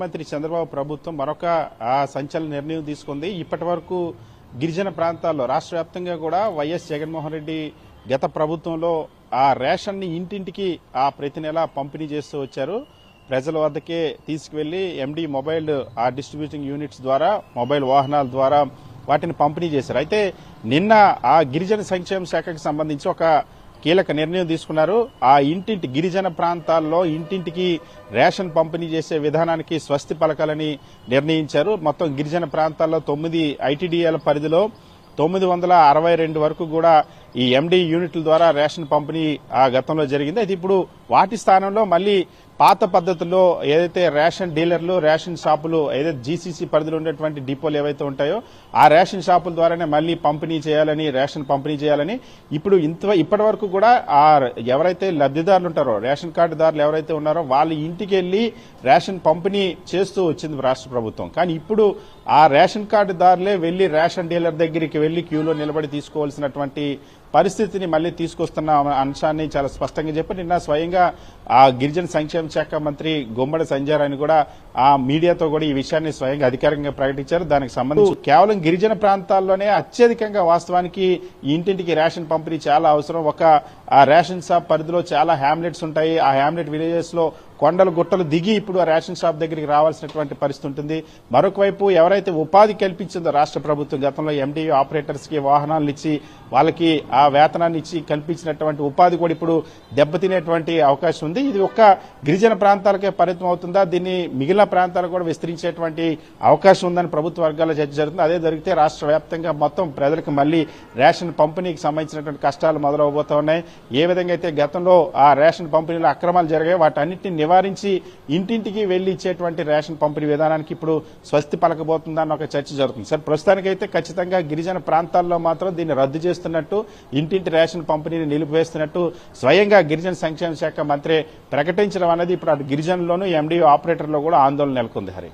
మంత్రి చంద్రబాబు ప్రభుత్వం మరొక సంచలన నిర్ణయం తీసుకుంది. ఇప్పటి వరకు గిరిజన ప్రాంతాల్లో రాష్ట్ర వ్యాప్తంగా కూడా వైఎస్ జగన్మోహన్ రెడ్డి గత ప్రభుత్వంలో ఆ రేషన్ ని ఇంటింటికి ప్రతి నెల పంపిణీ చేస్తూ వచ్చారు. ప్రజల వద్దకే తీసుకువెళ్లి ఎండి మొబైల్ డిస్ట్రిబ్యూటింగ్ యూనిట్స్ ద్వారా మొబైల్ వాహనాల ద్వారా వాటిని పంపిణీ చేశారు. అయితే నిన్న గిరిజన సంక్షేమ శాఖకు సంబంధించి ఒక కీలక నిర్ణయం తీసుకున్నారు. ఇంటింటి గిరిజన ప్రాంతాల్లో ఇంటింటికి రేషన్ పంపిణీ చేసే విధానానికి స్వస్తి పలకాలని నిర్ణయించారు. మొత్తం గిరిజన ప్రాంతాల్లో 9 ఐటీడీఏల పరిధిలో 962 వరకు కూడా ఈ ఎండి యూనిట్ల ద్వారా రేషన్ పంపిణీ గతంలో జరిగింది. అయితే ఇప్పుడు వాటి స్థానంలో మళ్లీ పాత పద్ధతుల్లో ఏదైతే రేషన్ డీలర్లు రేషన్ షాపులు ఏదైతే జీసీసీ పరిధిలో ఉండేటువంటి డిపోలు ఏవైతే ఉంటాయో ఆ రేషన్ షాపుల ద్వారానే మళ్లీ పంపిణీ చేయాలని రేషన్ పంపిణీ చేయాలని ఇప్పుడు ఇప్పటి వరకు కూడా ఎవరైతే లబ్దిదారులు ఉంటారో రేషన్ కార్డుదారులు ఎవరైతే ఉన్నారో వాళ్ళ ఇంటికి వెళ్లి రేషన్ పంపిణీ చేస్తూ వచ్చింది రాష్ట్ర ప్రభుత్వం. కానీ ఇప్పుడు ఆ రేషన్ కార్డుదారులే వెళ్లి రేషన్ డీలర్ దగ్గరికి వెళ్లి క్యూలో నిలబడి తీసుకోవాల్సినటువంటి పరిస్థితిని మళ్లీ తీసుకొస్తున్న అంశాన్ని చాలా స్పష్టంగా చెప్పి నిన్న స్వయంగా గిరిజన సంక్షేమ శాఖ మంత్రి గుమ్మడి సంజయ్ రాయ్ కూడా మీడియాతో కూడా ఈ విషయాన్ని స్వయంగా అధికారికంగా ప్రకటించారు. దానికి సంబంధించి కేవలం గిరిజన ప్రాంతాల్లోనే అత్యధికంగా వాస్తవానికి ఇంటింటికి రేషన్ పంపిణీ చాలా అవసరం. ఒక రేషన్ షాప్ పరిధిలో చాలా హ్యామ్లెట్స్ ఉంటాయి. ఆ హ్యామ్లెట్ విలేజెస్ లో కొండలు గుట్టలు దిగి ఇప్పుడు ఆ రేషన్ షాప్ దగ్గరికి రావాల్సినటువంటి పరిస్థితి ఉంటుంది. మరొక వైపు ఎవరైతే ఉపాధి కల్పించిందో రాష్ట్ర ప్రభుత్వం గతంలో ఎండి ఆపరేటర్స్ కి వాహనాలు ఇచ్చి వాళ్ళకి ఆ వేతనాన్ని ఇచ్చి కల్పించినటువంటి ఉపాధి కూడా ఇప్పుడు దెబ్బతినేటువంటి అవకాశం ఉంది. ఇది ఒక్క గిరిజన ప్రాంతాలకే పరిమితం అవుతుందా, దీన్ని మిగిలిన ప్రాంతాలకు కూడా విస్తరించేటువంటి అవకాశం ఉందని ప్రభుత్వ వర్గాల్లో చర్చ జరుగుతుంది. అదే జరిగితే రాష్ట్ర వ్యాప్తంగా మొత్తం ప్రజలకు మళ్లీ రేషన్ పంపిణీకి సంబంధించినటువంటి కష్టాలు మొదలవబోతా ఉన్నాయి. ఏ విధంగా అయితే గతంలో ఆ రేషన్ పంపిణీలో అక్రమాలు జరిగాయి వాటన్నింటినీ నివారించి ఇంటింటికి వెళ్లి ఇచ్చేటువంటి రేషన్ పంపిణీ విధానానికి ఇప్పుడు స్వస్తి పలకబోతుందన్న ఒక చర్చ జరుగుతుంది. సార్, ప్రస్తుతానికైతే ఖచ్చితంగా గిరిజన ప్రాంతాల్లో మాత్రం దీన్ని రద్దు చేస్తున్నట్టు, ఇంటింటి రేషన్ పంపిణీని నిలిపివేస్తున్నట్టు స్వయంగా గిరిజన సంక్షేమ శాఖ మంత్రి ప్రకటించడం అనేది ఇప్పుడు అటు గిరిజనుల్లోనూ ఎండిఓ ఆపరేటర్లో కూడా ఆందోళన నెలకొంది. హరి